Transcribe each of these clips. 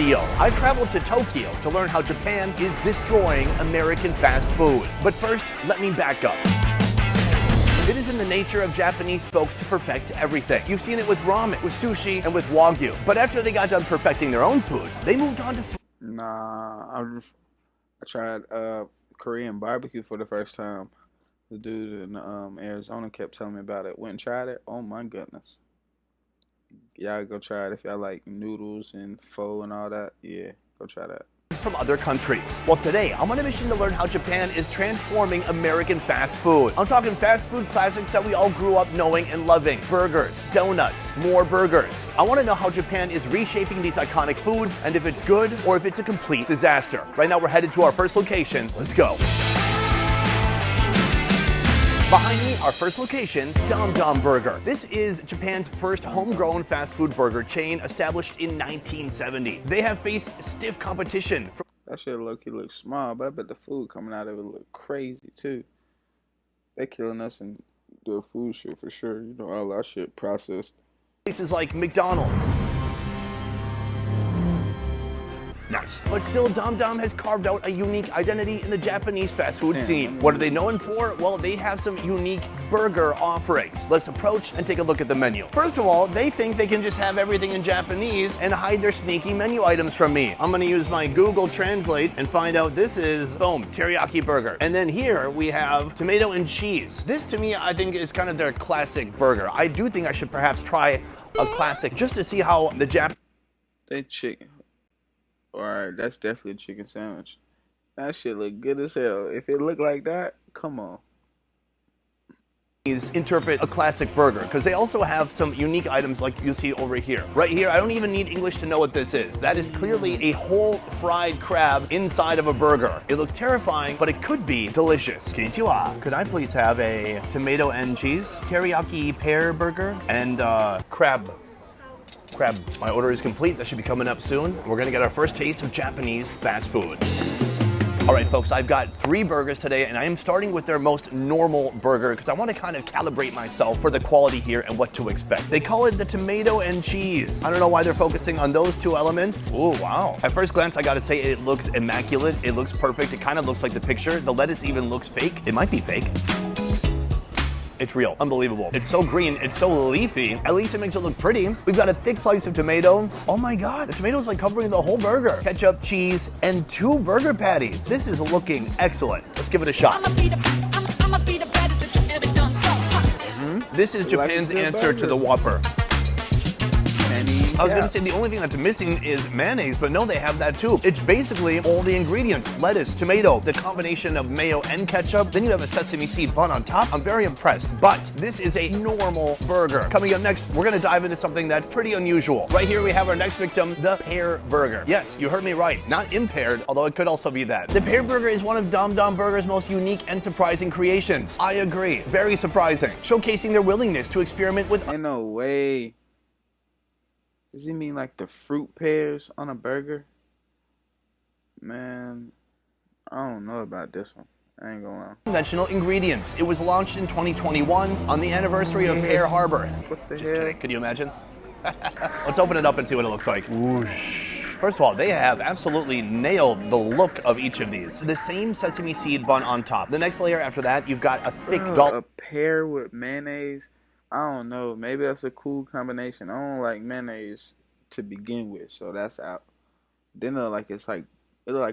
video. I traveled to Tokyo to learn how Japan is destroying American fast food. But first, let me back up. It is in the nature of Japanese folks to perfect everything. You've seen it with ramen, with sushi, and with wagyu. But after they got done perfecting their own foods, they moved on to Nah, I tried Korean barbecue for the first time. The dude in Arizona kept telling me about it. Went and tried it. Oh my goodness. Y'all go try it if y'all like noodles and pho and all that. Yeah, go try that. From other countries. Well, today I'm on a mission to learn how Japan is transforming American fast food. I'm talking fast food classics that we all grew up knowing and loving. Burgers, donuts, more burgers. I want to know how Japan is reshaping these iconic foods and if it's good or if it's a complete disaster. Right now we're headed to our first location. Let's go. Behind me, our first location, Dom Dom Burger. This is Japan's first homegrown fast food burger chain established in 1970. They have faced stiff competition. That shit low-key looks small, but I bet the food coming out of it look crazy too. They killing us in the food shit for sure. You know, all our shit processed. Places like McDonald's. Nice. But still, Dom Dom has carved out a unique identity in the Japanese fast food scene. What are they known for? Well, they have some unique burger offerings. Let's approach and take a look at the menu. First of all, they think they can just have everything in Japanese and hide their sneaky menu items from me. I'm gonna use my Google Translate and find out this is, boom, teriyaki burger. And then here we have tomato and cheese. This to me, I think is kind of their classic burger. I do think I should perhaps try a classic just to see how the They chicken. Alright, that's definitely a chicken sandwich. That shit look good as hell. If it look like that, come on. Interpret a classic burger because they also have some unique items like you see over here. Right here, I don't even need English to know what this is. That is clearly a whole fried crab inside of a burger. It looks terrifying, but it could be delicious. Konnichiwa. Could I please have a tomato and cheese, teriyaki pear burger, and crab? My order is complete. That should be coming up soon. We're gonna get our first taste of Japanese fast food. All right, folks, I've got 3 burgers today, and I am starting with their most normal burger because I want to kind of calibrate myself for the quality here and what to expect. They call it the tomato and cheese. I don't know why they're focusing on those 2 elements. Oh, wow. At first glance, I gotta say it looks immaculate. It looks perfect. It kind of looks like the picture. The lettuce even looks fake. It might be fake. It's real. Unbelievable. It's so green. It's so leafy. At least it makes it look pretty. We've got a thick slice of tomato. Oh my God. The tomato's like covering the whole burger. Ketchup, cheese, and 2 burger patties. This is looking excellent. Let's give it a shot. This is Japan's answer to the Whopper. I was going to say the only thing that's missing is mayonnaise, but no, they have that too. It's basically all the ingredients. Lettuce, tomato, the combination of mayo and ketchup. Then you have a sesame seed bun on top. I'm very impressed, but this is a normal burger. Coming up next, we're going to dive into something that's pretty unusual. Right here we have our next victim, the pear burger. Yes, you heard me right. Not impaired, although it could also be that. The pear burger is one of Dom Dom Burger's most unique and surprising creations. I agree. Very surprising. Showcasing their willingness to experiment with... Ain't no way. Does he mean like the fruit pears on a burger? Man, I don't know about this one. I ain't gonna lie. Conventional ingredients. It was launched in 2021 on the anniversary of Pear Harbor. What the Just hell? kidding. Could you imagine? Let's open it up and see what it looks like. Whoosh. First of all, they have absolutely nailed the look of each of these. The same sesame seed bun on top. The next layer after that, you've got a thick a pear with mayonnaise. I don't know. Maybe that's a cool combination. I don't like mayonnaise to begin with, so that's out. Then it look like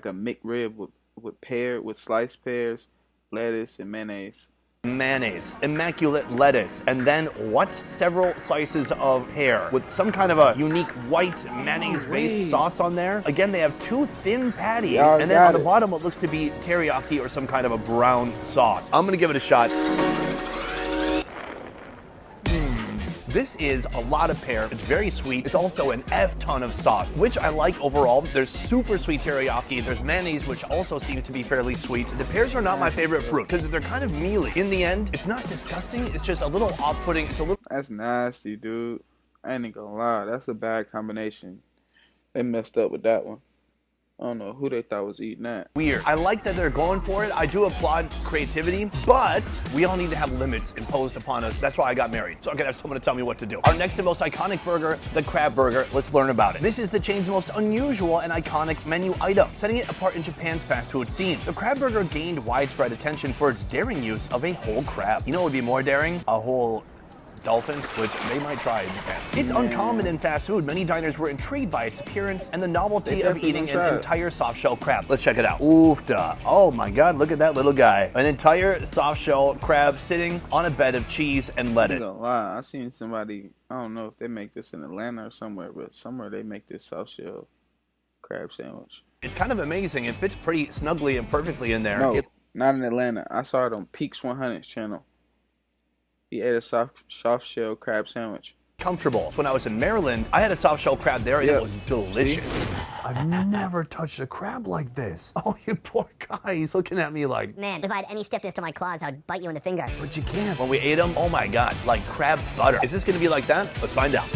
a McRib with pear, with sliced pears, lettuce, and mayonnaise. Mayonnaise, immaculate lettuce, and then what? Several slices of pear with some kind of a unique white mayonnaise-based sauce on there. Again, they have 2 thin patties, and then on the bottom what looks to be teriyaki or some kind of a brown sauce. I'm gonna give it a shot. This is a lot of pear. It's very sweet. It's also an F-ton of sauce, which I like overall. There's super sweet teriyaki. There's mayonnaise, which also seems to be fairly sweet. The pears are not my favorite fruit because they're kind of mealy. In the end, it's not disgusting. It's just a little off-putting. It's a little... That's nasty, dude. I ain't gonna lie. That's a bad combination. They messed up with that one. I don't know who they thought was eating that. Weird. I like that they're going for it. I do applaud creativity, but we all need to have limits imposed upon us. That's why I got married, so I can have someone to tell me what to do. Our next and most iconic burger, the crab burger. Let's learn about it. This is the chain's most unusual and iconic menu item, setting it apart in Japan's fast food scene. The crab burger gained widespread attention for its daring use of a whole crab. You know what would be more daring? A whole dolphin, which they might try in Japan. It's uncommon in fast food. Many diners were intrigued by its appearance and the novelty of eating an entire soft-shell crab. Let's check it out. Oofta. Oh my God, look at that little guy. An entire soft-shell crab sitting on a bed of cheese and I'm lettuce. gonna lie, I seen somebody, I don't know if they make this in Atlanta or somewhere, but somewhere they make this soft shell crab sandwich. It's kind of amazing. It fits pretty snugly and perfectly in there. No, not in Atlanta. I saw it on Peaks 100's channel. He ate a soft shell crab sandwich. Comfortable. When I was in Maryland, I had a soft shell crab there and Yeah. it was delicious. I've never touched a crab like this. Oh, you poor guy. He's looking at me like, Man, if I had any stiffness to my claws, I would bite you in the finger. But you can't. when we ate them, oh my God, like crab butter. Is this gonna be like that? Let's find out.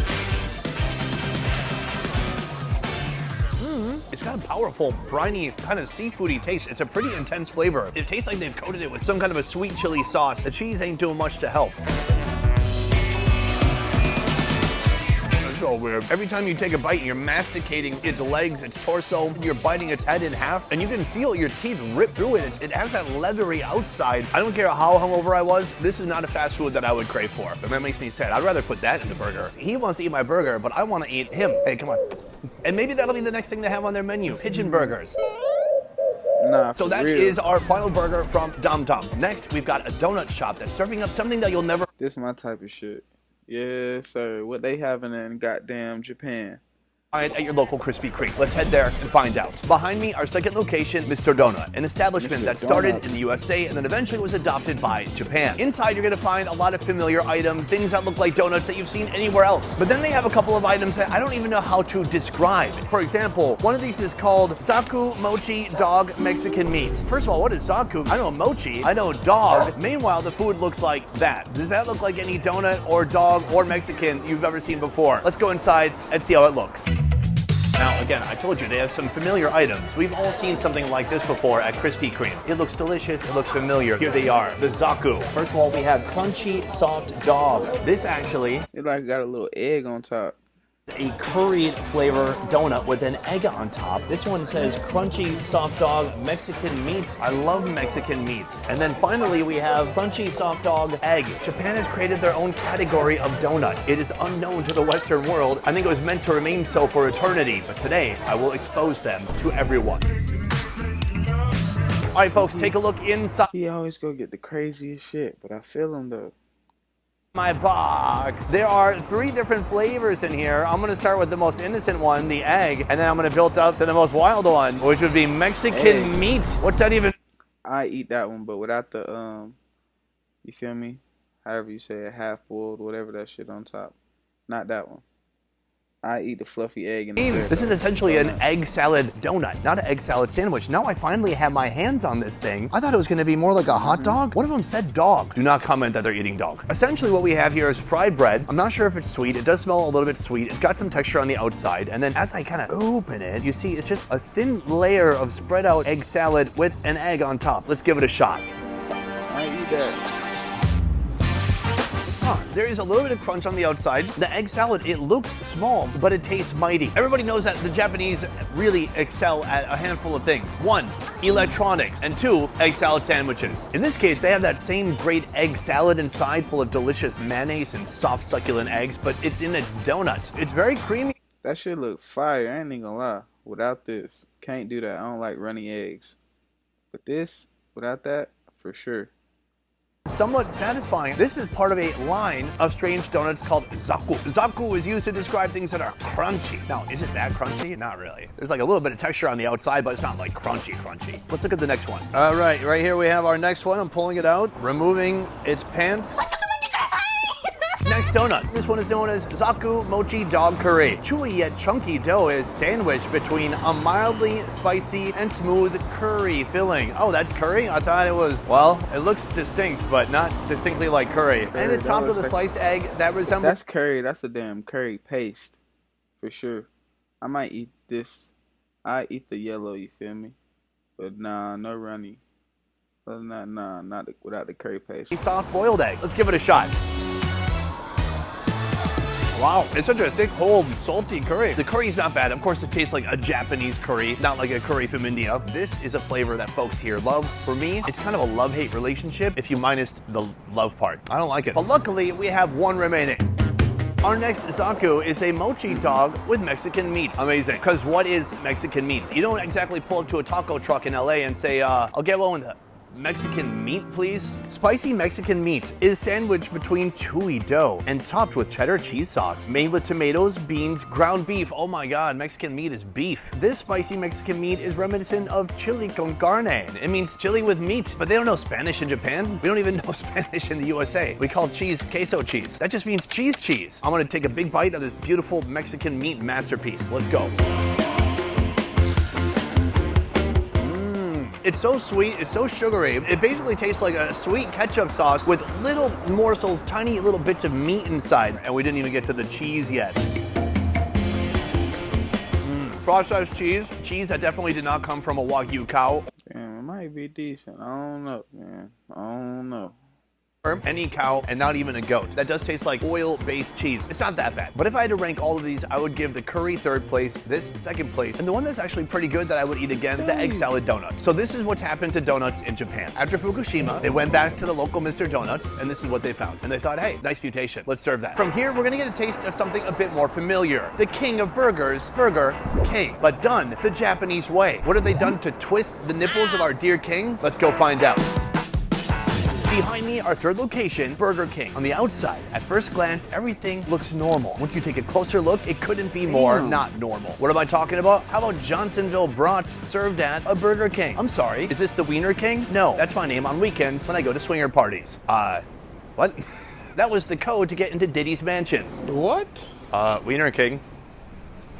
It's got a powerful, briny, kind of seafoody taste. It's a pretty intense flavor. It tastes like they've coated it with some kind of a sweet chili sauce. The cheese ain't doing much to help. It's so weird. Every time you take a bite, you're masticating its legs, its torso, you're biting its head in half, and you can feel your teeth rip through it. It has that leathery outside. I don't care how hungover I was, this is not a fast food that I would crave for. But that makes me sad. I'd rather put that in the burger. He wants to eat my burger, but I want to eat him. Hey, come on. And maybe that'll be the next thing they have on their menu, pigeon burgers. Nah, So for that real. is our final burger from Dom Tom. Next, we've got a donut shop that's serving up something that you'll never This my type of shit. Yes, sir. What they having in goddamn Japan? find at your local Krispy Kreme. Let's head there and find out. Behind me, our second location, Mr. Donut, an establishment Mr. that started Donut. in the USA and then eventually was adopted by Japan. Inside, you're gonna find a lot of familiar items, things that look like donuts that you've seen anywhere else. But then they have a couple of items that I don't even know how to describe. For example, one of these is called Zaku Mochi Dog Mexican Meat. First of all, what is Zaku? I know mochi, I know dog. Meanwhile, the food looks like that. Does that look like any donut or dog or Mexican you've ever seen before? Let's go inside and see how it looks. Now, again, I told you they have some familiar items. We've all seen something like this before at Krispy Kreme. It looks delicious, it looks familiar. Here they are, the Zaku. First of all, we have crunchy, soft dog. This actually It like got a little egg on top. a curried flavor donut with an egg on top. This one says crunchy soft dog Mexican meat. I love Mexican meat. And then finally we have crunchy soft dog egg. Japan has created their own category of donut. It is unknown to the Western world. I think it was meant to remain so for eternity, but today I will expose them to everyone. All right, folks, take a look inside He always go get the craziest shit, but I feel him though. my box. There are 3 different flavors in here. I'm gonna start with the most innocent one, the egg, and then I'm gonna build up to the most wild one, which would be Mexican Egg. meat. What's that even? I eat that one, but without the you feel me? However you say it, half boiled, whatever that shit on top. Not that one. I eat the fluffy egg in the bread, This is though. essentially an egg salad donut, not an egg salad sandwich. Now I finally have my hands on this thing. I thought it was gonna be more like a hot dog. One of them said dog. Do not comment that they're eating dog. Essentially what we have here is fried bread. I'm not sure if it's sweet. It does smell a little bit sweet. It's got some texture on the outside. And then as I kind of open it, you see it's just a thin layer of spread out egg salad with an egg on top. Let's give it a shot. I eat that. There is a little bit of crunch on the outside. The egg salad, it looks small, but it tastes mighty. Everybody knows that the Japanese really excel at a handful of things. 1, electronics, and 2, egg salad sandwiches. In this case, they have that same great egg salad inside full of delicious mayonnaise and soft succulent eggs, but it's in a donut. It's very creamy. That shit look fire. I ain't even gonna lie. Without this, can't do that. I don't like runny eggs. But this, without that, for sure. Somewhat satisfying. This is part of a line of strange donuts called Zaku. Zaku is used to describe things that are crunchy. Now, is it that crunchy? Not really. There's like a little bit of texture on the outside, but it's not like crunchy. Let's look at the next one. All right here we have our next one. I'm pulling it out, removing its pants. Next donut. This one is known as Zaku Mochi Dog Curry. Chewy yet chunky dough is sandwiched between a mildly spicy and smooth curry filling. Oh, that's curry? I thought it was, well, it looks distinct, but not distinctly like curry. And it's topped with a sliced egg that resembles... That's curry. That's a damn curry paste. For sure. I might eat this I eat the yellow, you feel me? But nah, no runny. Other than that, nah, without the curry paste. A soft boiled egg. Let's give it a shot. Wow, it's such a thick, whole, salty curry. The curry's not bad. Of course, it tastes like a Japanese curry, not like a curry from India. This is a flavor that folks here love. For me, it's kind of a love-hate relationship if you minus the love part. I don't like it. But luckily, we have one remaining. Our next zaku is a mochi dog with Mexican meat. Amazing. Because what is Mexican meat? You don't exactly pull up to a taco truck in LA and say, I'll get one with Mexican meat, please? Spicy Mexican meat is sandwiched between chewy dough and topped with cheddar cheese sauce, made with tomatoes, beans, ground beef. Oh my God, Mexican meat is beef. This spicy Mexican meat is reminiscent of chili con carne. It means chili with meat, but they don't know Spanish in Japan. We don't even know Spanish in the USA. We call cheese queso cheese. That just means cheese. I'm gonna take a big bite of this beautiful Mexican meat masterpiece. Let's go. It's so sweet, it's so sugary. It basically tastes like a sweet ketchup sauce with little morsels, tiny little bits of meat inside. And we didn't even get to the cheese yet. Frosted cheese. Cheese that definitely did not come from a Wagyu cow. Damn, it might be decent. I don't know, man. I don't know. Any cow, and not even a goat. That does taste like oil-based cheese. It's not that bad. But if I had to rank all of these, I would give the curry third place, this second place, and the one that's actually pretty good that I would eat again, the egg salad donut. So this is what's happened to donuts in Japan. After Fukushima, they went back to the local Mr. Donuts, and this is what they found. And they thought, hey, nice mutation. Let's serve that. From here, we're gonna get a taste of something a bit more familiar. The king of burgers, Burger King, but done the Japanese way. What have they done to twist the nipples of our dear king? Let's go find out. Behind me, our third location, Burger King. On the outside, at first glance, everything looks normal. Once you take a closer look, it couldn't be more not normal. What am I talking about? How about Johnsonville brats served at a Burger King? I'm sorry, is this the Wiener King? No, that's my name on weekends when I go to swinger parties. What? That was the code to get into Diddy's mansion. What? Wiener King.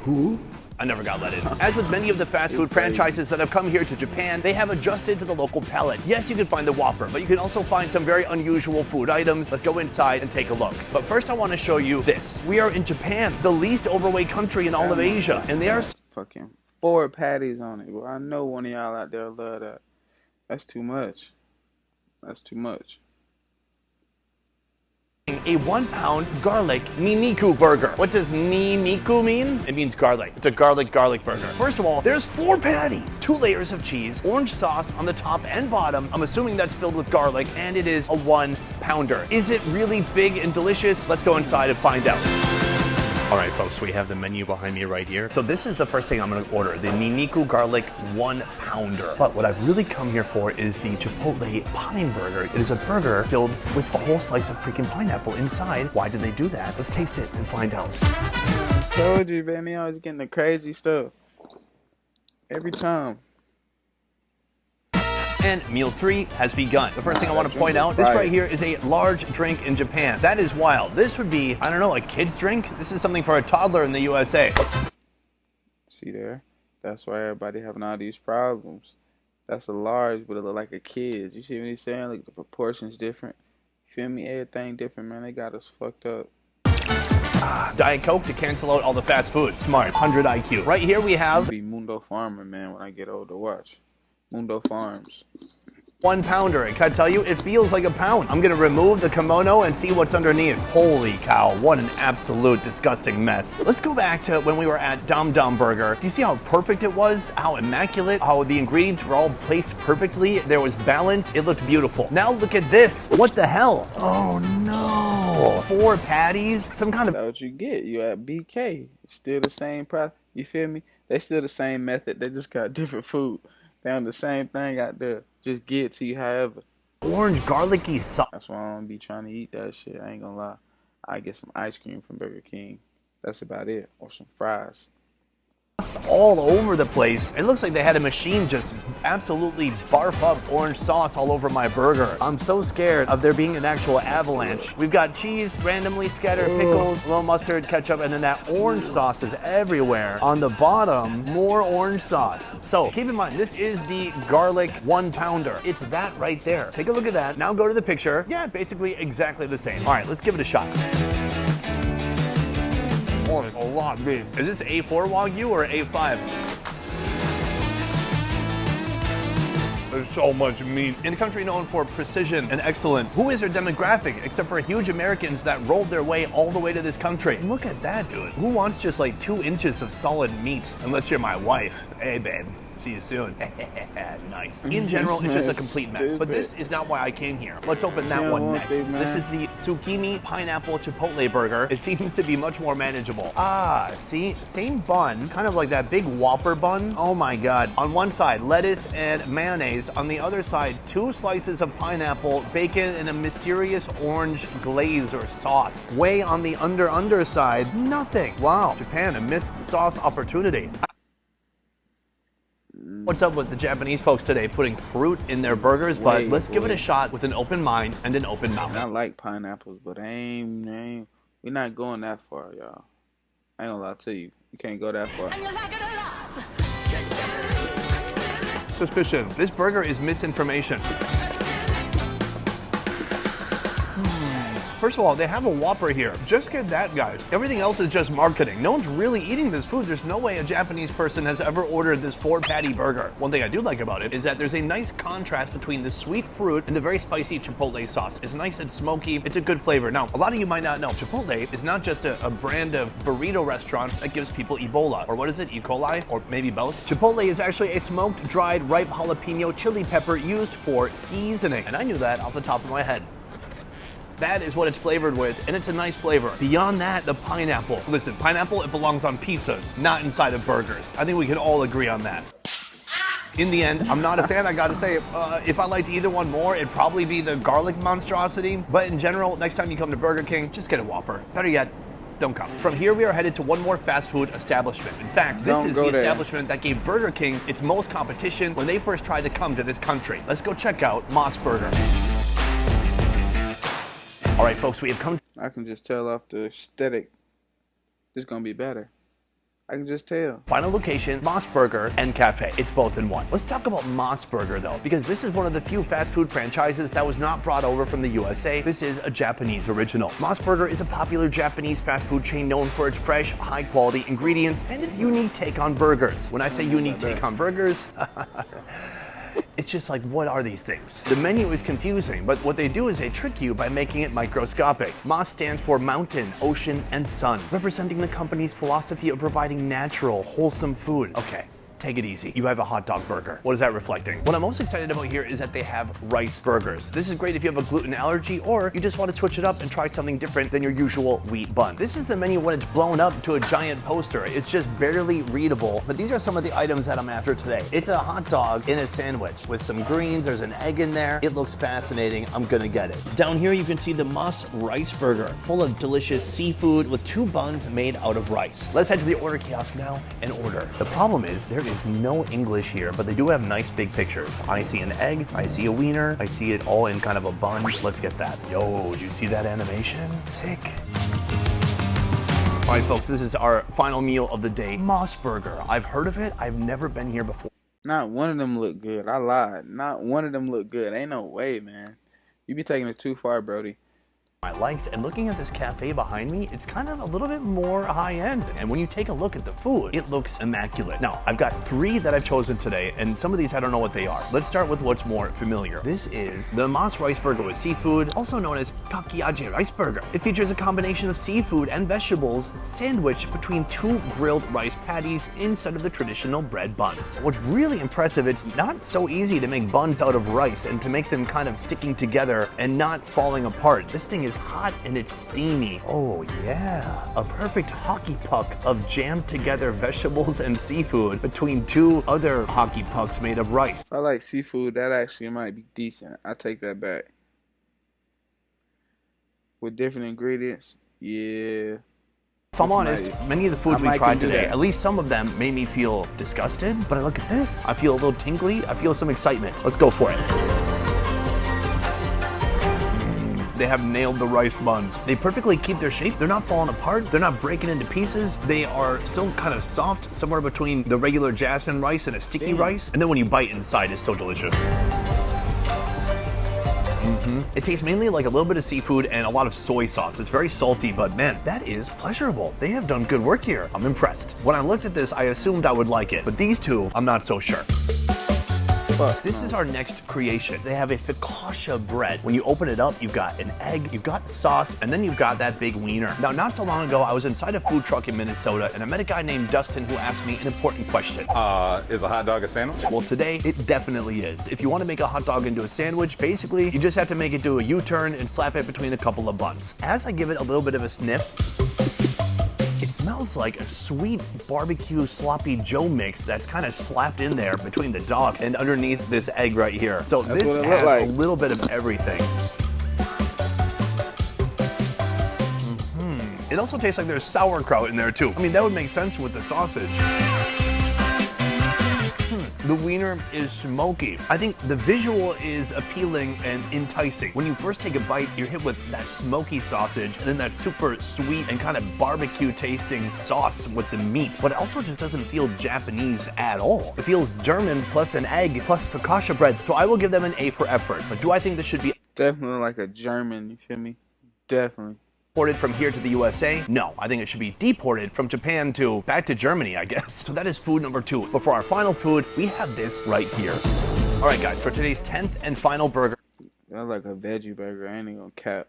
Who? I never got let in. As with many of the fast food franchises that have come here to Japan, they have adjusted to the local palate. Yes, you can find the Whopper, but you can also find some very unusual food items. Let's go inside and take a look. But first I want to show you this. We are in Japan, the least overweight country in all of Asia, and they are fucking 4 patties on it. Well, I know one of y'all out there love that. That's too much. That's too much. A 1 pound garlic Niniku burger. What does Niniku mean? It means garlic. It's a garlic burger. First of all, there's 4 patties, 2 layers of cheese, orange sauce on the top and bottom. I'm assuming that's filled with garlic, and it is a 1 pounder. Is it really big and delicious? Let's go inside and find out. All right, folks, we have the menu behind me right here. So this is the first thing I'm gonna order, the Niniku garlic 1 pounder. But what I've really come here for is the Chipotle Pine Burger. It is a burger filled with a whole slice of freaking pineapple inside. Why did they do that? Let's taste it and find out. Told you, man, they always getting the crazy stuff. Every time. And meal 3 has begun. The first thing I want to point out, this right here is a large drink in Japan. That is wild. This would be, I don't know, a kid's drink? This is something for a toddler in the USA. See there? That's why everybody having all these problems. That's a large, but it look like a kid's. You see what he's saying? Like the proportions different. You feel me? Everything different, man. They got us fucked up. Diet Coke to cancel out all the fast food. Smart. 100 IQ. Right here we have Be Mundo Farmer, man, when I get older. Watch. Mundo Farms. 1 pounder. And can I tell you, it feels like a pound. I'm gonna remove the kimono and see what's underneath. Holy cow, what an absolute disgusting mess. Let's go back to when we were at Dum Dum Burger. Do you see how perfect it was? How immaculate? How the ingredients were all placed perfectly? There was balance. It looked beautiful. Now look at this. What the hell? Oh no. 4 patties? Some kind of... That's what you get. You at BK. Still the same price. You feel me? They still the same method. They just got different food. They on the same thing out there. Just get to you however. Orange garlicky sauce. That's why I don't be trying to eat that shit. I ain't gonna lie. I get some ice cream from Burger King. That's about it. Or some fries. All over the place. It looks like they had a machine just absolutely barf up orange sauce all over my burger. I'm so scared of there being an actual avalanche. We've got cheese randomly scattered, pickles, little mustard, ketchup, and then that orange sauce is everywhere. On the bottom, more orange sauce. So keep in mind, this is the garlic 1 pounder. It's that right there. Take a look at that. Now go to the picture. Yeah, basically exactly the same. All right, let's give it a shot. A lot of beef. Is this A4 Wagyu or A5? There's so much meat. In a country known for precision and excellence, who is their demographic except for huge Americans that rolled their way all the way to this country? Look at that, dude. Who wants just like 2 inches of solid meat? Unless you're my wife. Hey, babe. See you soon. Nice. In general, it's just a complete mess. But this is not why I came here. Let's open that one next. This is the zucchini pineapple chipotle burger. It seems to be much more manageable. Ah, see? Same bun, kind of like that big Whopper bun. Oh my God. On one side, lettuce and mayonnaise. On the other side, 2 slices of pineapple, bacon, and a mysterious orange glaze or sauce. Way on the underside, nothing. Wow, Japan, a missed sauce opportunity. What's up with the Japanese folks today putting fruit in their burgers, but let's give it a shot with an open mind and an open mouth. I like pineapples, but we're not going that far, y'all. I ain't gonna lie to you. You can't go that far. Suspicion. This burger is misinformation. First of all, they have a Whopper here. Just get that, guys. Everything else is just marketing. No one's really eating this food. There's no way a Japanese person has ever ordered this 4-patty burger. One thing I do like about it is that there's a nice contrast between the sweet fruit and the very spicy chipotle sauce. It's nice and smoky. It's a good flavor. Now, a lot of you might not know, Chipotle is not just a brand of burrito restaurants that gives people Ebola. Or what is it, E. coli? Or maybe both? Chipotle is actually a smoked, dried, ripe jalapeno chili pepper used for seasoning. And I knew that off the top of my head. That is what it's flavored with, and it's a nice flavor. Beyond that, the pineapple. Listen, pineapple, it belongs on pizzas, not inside of burgers. I think we can all agree on that. In the end, I'm not a fan, I gotta say. If I liked either one more, it'd probably be the garlic monstrosity. But in general, next time you come to Burger King, just get a Whopper. Better yet, don't come. From here, we are headed to one more fast food establishment. In fact, this is the establishment that gave Burger King its most competition when they first tried to come to this country. Let's go check out Moss Burger. All right, folks, we have come. I can just tell off the aesthetic. It's gonna be better. I can just tell. Final location, Moss Burger and Cafe. It's both in one. Let's talk about Moss Burger, though, because this is one of the few fast food franchises that was not brought over from the USA. This is a Japanese original. Moss Burger is a popular Japanese fast food chain known for its fresh, high-quality ingredients and its unique take on burgers. When I say unique take on burgers, it's just like, what are these things? The menu is confusing, but what they do is they trick you by making it microscopic. MOS stands for Mountain, Ocean, and Sun, representing the company's philosophy of providing natural, wholesome food. Okay. Take it easy. You have a hot dog burger. What is that reflecting? What I'm most excited about here is that they have rice burgers. This is great if you have a gluten allergy or you just want to switch it up and try something different than your usual wheat bun. This is the menu when it's blown up to a giant poster. It's just barely readable, but these are some of the items that I'm after today. It's a hot dog in a sandwich with some greens. There's an egg in there. It looks fascinating. I'm gonna get it. Down here you can see the Moss rice burger, full of delicious seafood with 2 buns made out of rice. Let's head to the order kiosk now and order. The problem is there is no English here, but they do have nice big pictures. I see an egg, I see a wiener, I see it all in kind of a bun. Let's get that. Yo, did you see that animation? Sick. All right, folks, this is our final meal of the day. Moss Burger. I've heard of it. I've never been here before. Not one of them look good. I lied. Not one of them look good. Ain't no way, man. You be taking it too far, Brody. My life, and looking at this cafe behind me, it's kind of a little bit more high-end, and when you take a look at the food, it looks immaculate. Now, I've got 3 that I've chosen today, and some of these I don't know what they are. Let's start with what's more familiar. This is the Moss Rice Burger with seafood, also known as Kakiage Rice Burger. It features a combination of seafood and vegetables sandwiched between 2 grilled rice patties instead of the traditional bread buns. What's really impressive, it's not so easy to make buns out of rice and to make them kind of sticking together and not falling apart. This thing is hot and it's steamy. Oh yeah, a perfect hockey puck of jammed together vegetables and seafood between 2 other hockey pucks made of rice. If I like seafood, that actually might be decent. I take that back. With different ingredients, yeah. If I'm honest, many of the foods we tried today, at least some of them made me feel disgusted, but I look at this, I feel a little tingly, I feel some excitement. Let's go for it. They have nailed the rice buns. They perfectly keep their shape. They're not falling apart. They're not breaking into pieces. They are still kind of soft, somewhere between the regular jasmine rice and a sticky rice. And then when you bite inside, it's so delicious. It tastes mainly like a little bit of seafood and a lot of soy sauce. It's very salty, but man, that is pleasurable. They have done good work here. I'm impressed. When I looked at this, I assumed I would like it, but these 2, I'm not so sure. Fuck. This no. is our next creation. They have a focaccia bread. When you open it up, you've got an egg, you've got sauce, and then you've got that big wiener. Now, not so long ago, I was inside a food truck in Minnesota, and I met a guy named Dustin who asked me an important question. Is a hot dog a sandwich? Well, today, it definitely is. If you want to make a hot dog into a sandwich, basically, you just have to make it do a U-turn and slap it between a couple of buns. As I give it a little bit of a sniff, it smells like a sweet barbecue sloppy Joe mix that's kind of slapped in there between the dog and underneath this egg right here. So That's this what it has look like. a little bit of everything. It also tastes like there's sauerkraut in there too. I mean, that would make sense with the sausage. The wiener is smoky. I think the visual is appealing and enticing. When you first take a bite, you're hit with that smoky sausage and then that super sweet and kind of barbecue tasting sauce with the meat. But it also just doesn't feel Japanese at all. It feels German plus an egg plus focaccia bread. So I will give them an A for effort. But do I think this should be Definitely like a German, you feel me? Definitely. imported from here to the USA? No, I think it should be deported from Japan to back to Germany, I guess. So that is food number 2. But for our final food, we have this right here. All right, guys, for today's 10th and final burger, That's like a veggie burger. I ain't even gonna cap.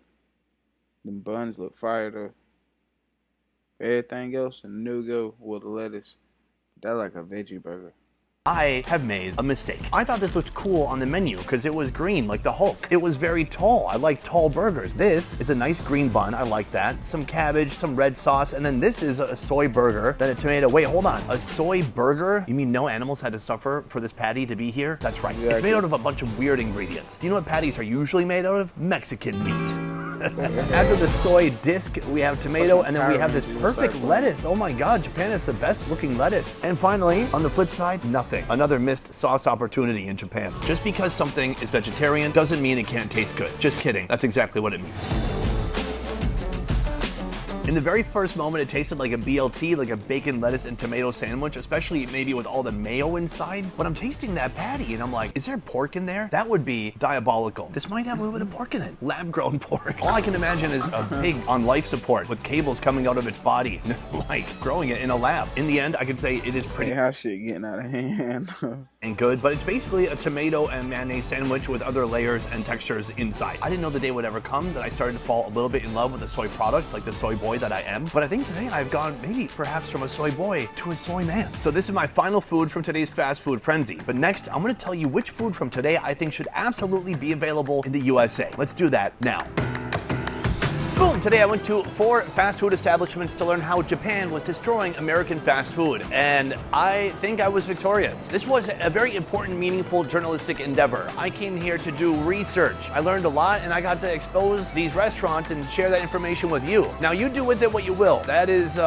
Them buns look fire though. Everything else, a no-go with the lettuce. That like a veggie burger. I have made a mistake. I thought this looked cool on the menu because it was green like the Hulk. It was very tall. I like tall burgers. This is a nice green bun. I like that. Some cabbage, some red sauce, and then this is a soy burger, then a tomato. Wait, hold on. A soy burger? You mean no animals had to suffer for this patty to be here? That's right. It's made out of a bunch of weird ingredients. Do you know what patties are usually made out of? Mexican meat. After the soy disc, we have tomato, and then we have this perfect lettuce. Oh my God, Japan is the best looking lettuce. And finally, on the flip side, nothing. Another missed sauce opportunity in Japan. Just because something is vegetarian doesn't mean it can't taste good. Just kidding. That's exactly what it means. In the very first moment, it tasted like a BLT, like a bacon, lettuce, and tomato sandwich, especially maybe with all the mayo inside. But I'm tasting that patty, and I'm like, is there pork in there? That would be diabolical. This might have a little bit of pork in it. Lab-grown pork. All I can imagine is a pig on life support with cables coming out of its body, like growing it in a lab. In the end, I could say it is pretty Hey, how shit getting out of hand? and good, but it's basically a tomato and mayonnaise sandwich with other layers and textures inside. I didn't know the day would ever come that I started to fall a little bit in love with a soy product, like the soy boy that I am. But I think today I've gone maybe perhaps from a soy boy to a soy man. So this is my final food from today's fast food frenzy. But next, I'm gonna tell you which food from today I think should absolutely be available in the USA. Let's do that now. Boom! Today I went to 4 fast food establishments to learn how Japan was destroying American fast food, and I think I was victorious. This was a very important, meaningful journalistic endeavor. I came here to do research. I learned a lot, and I got to expose these restaurants and share that information with you. Now you do with it what you will. That's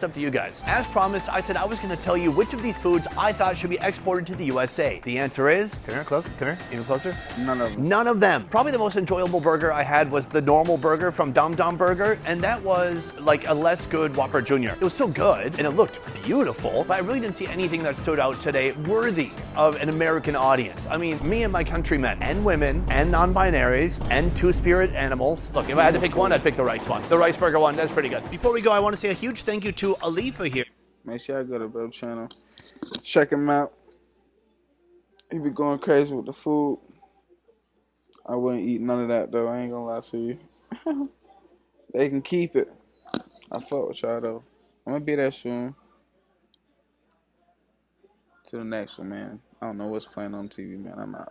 up to you guys. As promised, I said I was going to tell you which of these foods I thought should be exported to the USA. The answer is, come here, close, come here, even closer. None of them. None of them. Probably the most enjoyable burger I had was the normal burger from Dum Dum Burger, and that was like a less good Whopper Jr. It was still good, and it looked beautiful, but I really didn't see anything that stood out today worthy of an American audience. I mean, me and my countrymen, and women, and non-binaries, and two-spirit animals. Look, if I had to pick one, I'd pick the rice one. The rice burger one, that's pretty good. Before we go, I want to say a huge thank you to Alifa here. Make sure I go to Bub channel. Check him out. He be going crazy with the food. I wouldn't eat none of that though. I ain't gonna lie to you. They can keep it. I fuck with y'all though. I'm gonna be there soon. To the next one, man. I don't know what's playing on TV, man. I'm out.